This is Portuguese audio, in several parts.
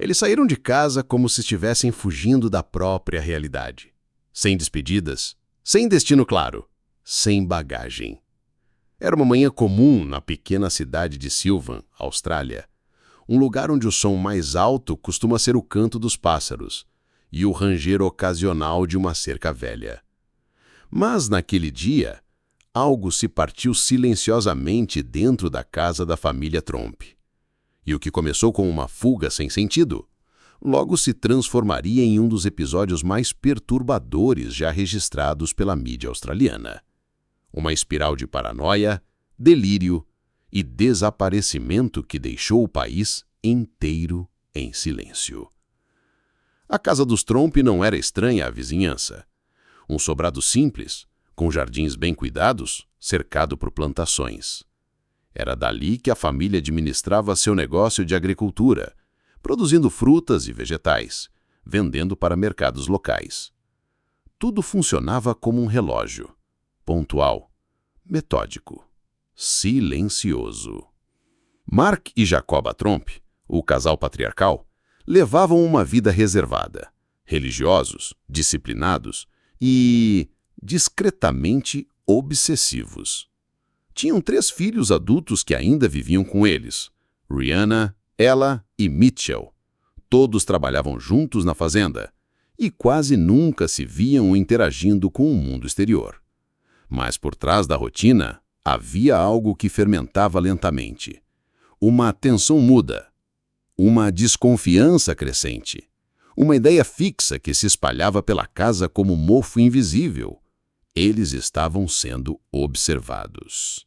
Eles saíram de casa como se estivessem fugindo da própria realidade. Sem despedidas, sem destino claro, sem bagagem. Era uma manhã comum na pequena cidade de Sylvan, Austrália, um lugar onde o som mais alto costuma ser o canto dos pássaros e o ranger ocasional de uma cerca velha. Mas, naquele dia, algo se partiu silenciosamente dentro da casa da família Tromp. E o que começou com uma fuga sem sentido, logo se transformaria em um dos episódios mais perturbadores já registrados pela mídia australiana. Uma espiral de paranoia, delírio e desaparecimento que deixou o país inteiro em silêncio. A casa dos Tromp não era estranha à vizinhança. Um sobrado simples, com jardins bem cuidados, cercado por plantações. Era dali que a família administrava seu negócio de agricultura, produzindo frutas e vegetais, vendendo para mercados locais. Tudo funcionava como um relógio, pontual, metódico, silencioso. Mark e Jacoba Tromp, o casal patriarcal, levavam uma vida reservada, religiosos, disciplinados e discretamente obsessivos. Tinham 3 filhos adultos que ainda viviam com eles, Rihanna, Ella e Mitchell. Todos trabalhavam juntos na fazenda e quase nunca se viam interagindo com o mundo exterior. Mas por trás da rotina havia algo que fermentava lentamente. Uma tensão muda, uma desconfiança crescente, uma ideia fixa que se espalhava pela casa como mofo invisível. Eles estavam sendo observados.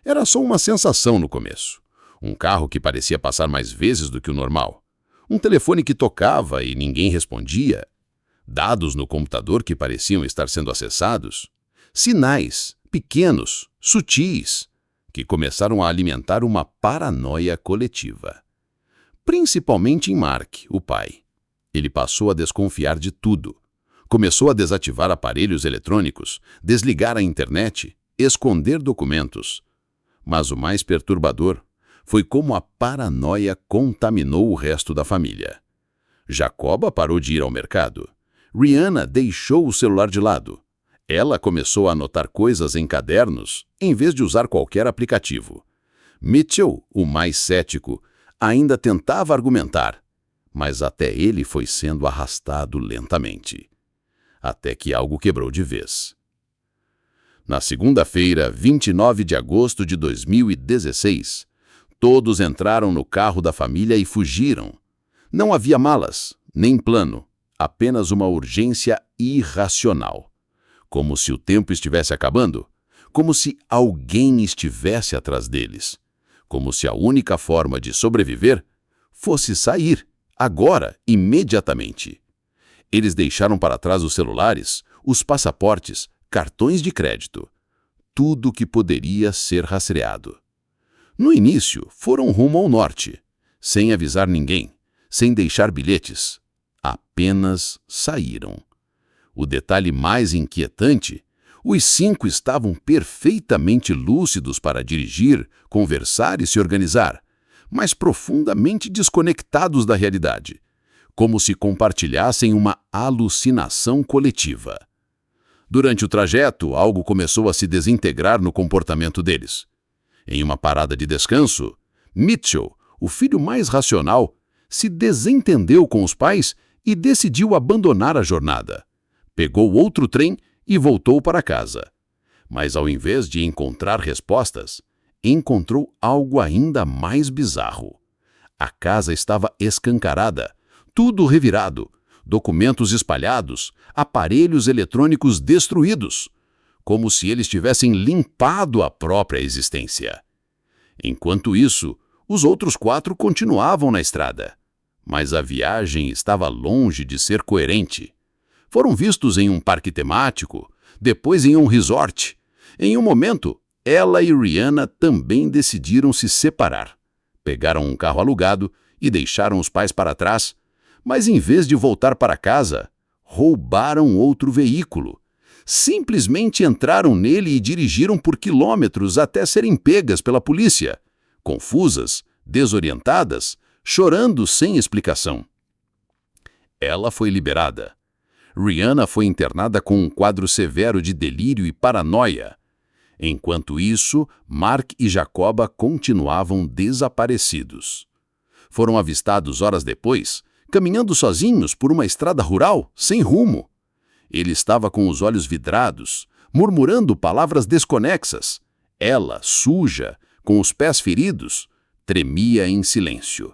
Era só uma sensação no começo. Um carro que parecia passar mais vezes do que o normal. Um telefone que tocava e ninguém respondia. Dados no computador que pareciam estar sendo acessados. Sinais, pequenos, sutis, que começaram a alimentar uma paranoia coletiva. Principalmente em Mark, o pai. Ele passou a desconfiar de tudo. Começou a desativar aparelhos eletrônicos, desligar a internet, esconder documentos. Mas o mais perturbador foi como a paranoia contaminou o resto da família. Jacoba parou de ir ao mercado. Rihanna deixou o celular de lado. Ela começou a anotar coisas em cadernos, em vez de usar qualquer aplicativo. Mitchell, o mais cético, ainda tentava argumentar, mas até ele foi sendo arrastado lentamente. Até que algo quebrou de vez. Na segunda-feira, 29 de agosto de 2016, todos entraram no carro da família e fugiram. Não havia malas, nem plano, apenas uma urgência irracional. Como se o tempo estivesse acabando, como se alguém estivesse atrás deles, como se a única forma de sobreviver fosse sair, agora, imediatamente. Eles deixaram para trás os celulares, os passaportes, cartões de crédito, tudo que poderia ser rastreado. No início, foram rumo ao norte, sem avisar ninguém, sem deixar bilhetes. Apenas saíram. O detalhe mais inquietante, os 5 estavam perfeitamente lúcidos para dirigir, conversar e se organizar, mas profundamente desconectados da realidade, como se compartilhassem uma alucinação coletiva. Durante o trajeto, algo começou a se desintegrar no comportamento deles. Em uma parada de descanso, Mitchell, o filho mais racional, se desentendeu com os pais e decidiu abandonar a jornada. Pegou outro trem e voltou para casa. Mas ao invés de encontrar respostas, encontrou algo ainda mais bizarro. A casa estava escancarada, tudo revirado, documentos espalhados, aparelhos eletrônicos destruídos, como se eles tivessem limpado a própria existência. Enquanto isso, os outros 4 continuavam na estrada. Mas a viagem estava longe de ser coerente. Foram vistos em um parque temático, depois em um resort. Em um momento, ela e Rihanna também decidiram se separar. Pegaram um carro alugado e deixaram os pais para trás, mas em vez de voltar para casa, roubaram outro veículo. Simplesmente entraram nele e dirigiram por quilômetros até serem pegas pela polícia. Confusas, desorientadas, chorando sem explicação. Ela foi liberada. Rihanna foi internada com um quadro severo de delírio e paranoia. Enquanto isso, Mark e Jacoba continuavam desaparecidos. Foram avistados horas depois, caminhando sozinhos por uma estrada rural, sem rumo. Ele estava com os olhos vidrados, murmurando palavras desconexas. Ela, suja, com os pés feridos, tremia em silêncio.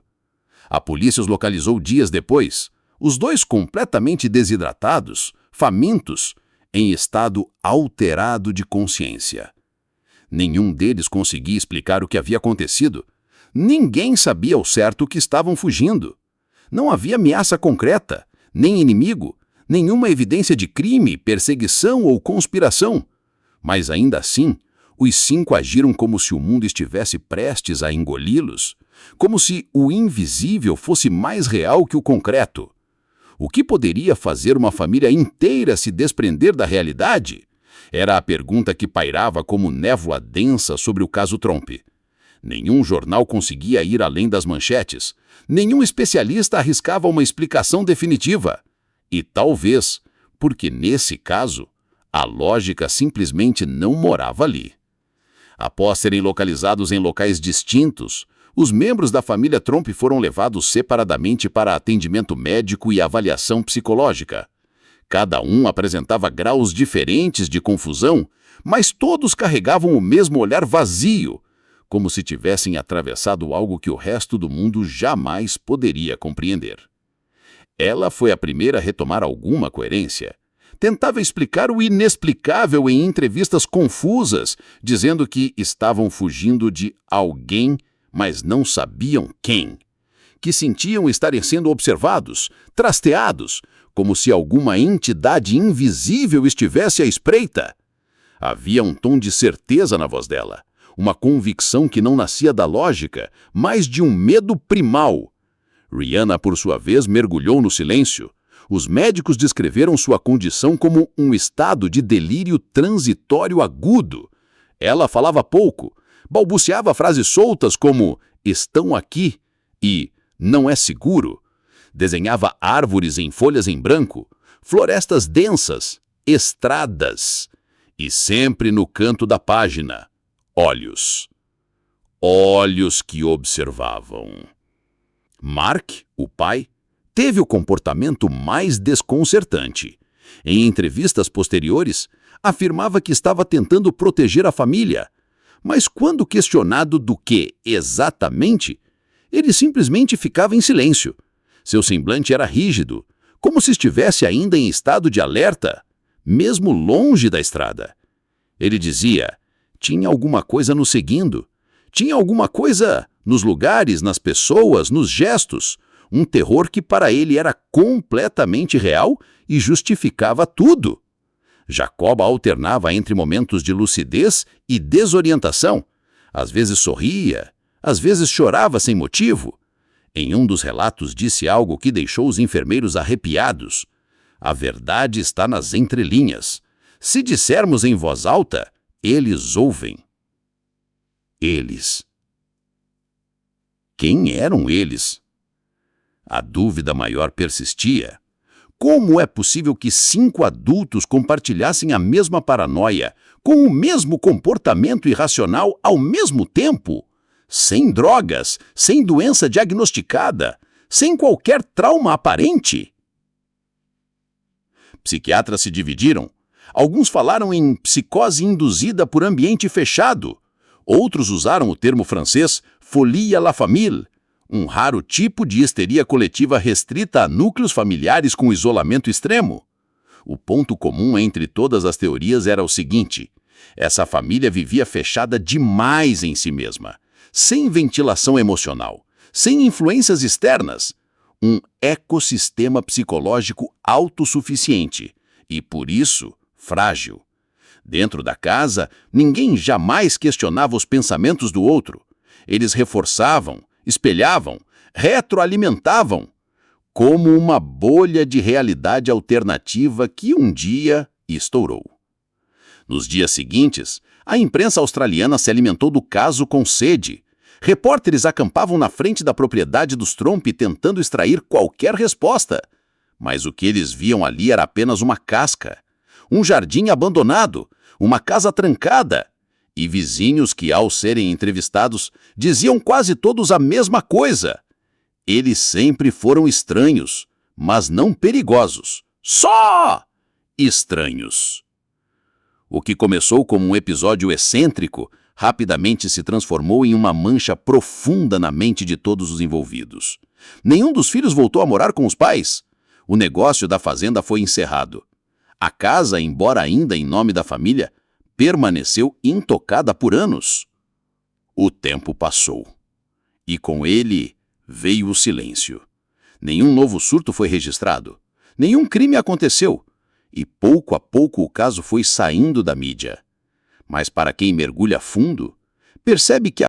A polícia os localizou dias depois, os dois completamente desidratados, famintos, em estado alterado de consciência. Nenhum deles conseguia explicar o que havia acontecido. Ninguém sabia ao certo que estavam fugindo. Não havia ameaça concreta, nem inimigo, nenhuma evidência de crime, perseguição ou conspiração. Mas ainda assim, os 5 agiram como se o mundo estivesse prestes a engoli-los, como se o invisível fosse mais real que o concreto. O que poderia fazer uma família inteira se desprender da realidade? Era a pergunta que pairava como névoa densa sobre o caso Trump. Nenhum jornal conseguia ir além das manchetes. Nenhum especialista arriscava uma explicação definitiva. E talvez, porque nesse caso, a lógica simplesmente não morava ali. Após serem localizados em locais distintos, os membros da família Trump foram levados separadamente para atendimento médico e avaliação psicológica. Cada um apresentava graus diferentes de confusão, mas todos carregavam o mesmo olhar vazio, como se tivessem atravessado algo que o resto do mundo jamais poderia compreender. Ela foi a primeira a retomar alguma coerência. Tentava explicar o inexplicável em entrevistas confusas, dizendo que estavam fugindo de alguém, mas não sabiam quem. Que sentiam estarem sendo observados, trasteados, como se alguma entidade invisível estivesse à espreita. Havia um tom de certeza na voz dela, uma convicção que não nascia da lógica, mas de um medo primal. Rihanna, por sua vez, mergulhou no silêncio. Os médicos descreveram sua condição como um estado de delírio transitório agudo. Ela falava pouco, balbuciava frases soltas como "estão aqui" e "não é seguro". Desenhava árvores em folhas em branco, florestas densas, estradas. E sempre no canto da página, olhos. Olhos que observavam. Mark, o pai, teve o comportamento mais desconcertante. Em entrevistas posteriores, afirmava que estava tentando proteger a família. Mas quando questionado do que exatamente, ele simplesmente ficava em silêncio. Seu semblante era rígido, como se estivesse ainda em estado de alerta, mesmo longe da estrada. Ele dizia: tinha alguma coisa nos seguindo. Tinha alguma coisa nos lugares, nas pessoas, nos gestos. Um terror que para ele era completamente real e justificava tudo. Jacoba alternava entre momentos de lucidez e desorientação. Às vezes sorria, às vezes chorava sem motivo. Em um dos relatos disse algo que deixou os enfermeiros arrepiados. A verdade está nas entrelinhas. Se dissermos em voz alta, eles ouvem. Eles. Quem eram eles? A dúvida maior persistia. Como é possível que 5 adultos compartilhassem a mesma paranoia, com o mesmo comportamento irracional ao mesmo tempo? Sem drogas, sem doença diagnosticada, sem qualquer trauma aparente? Psiquiatras se dividiram. Alguns falaram em psicose induzida por ambiente fechado. Outros usaram o termo francês folie à la famille, um raro tipo de histeria coletiva restrita a núcleos familiares com isolamento extremo. O ponto comum entre todas as teorias era o seguinte: essa família vivia fechada demais em si mesma, sem ventilação emocional, sem influências externas, um ecossistema psicológico autossuficiente e, por isso, frágil. Dentro da casa, ninguém jamais questionava os pensamentos do outro. Eles reforçavam, espelhavam, retroalimentavam, como uma bolha de realidade alternativa que um dia estourou. Nos dias seguintes, a imprensa australiana se alimentou do caso com sede. Repórteres acampavam na frente da propriedade dos Tromp tentando extrair qualquer resposta. Mas o que eles viam ali era apenas uma casca, um jardim abandonado, uma casa trancada, e vizinhos que, ao serem entrevistados, diziam quase todos a mesma coisa. Eles sempre foram estranhos, mas não perigosos. Só estranhos. O que começou como um episódio excêntrico rapidamente se transformou em uma mancha profunda na mente de todos os envolvidos. Nenhum dos filhos voltou a morar com os pais. O negócio da fazenda foi encerrado. A casa, embora ainda em nome da família, permaneceu intocada por anos. O tempo passou. E com ele veio o silêncio. Nenhum novo surto foi registrado. Nenhum crime aconteceu. E pouco a pouco o caso foi saindo da mídia. Mas para quem mergulha fundo, percebe que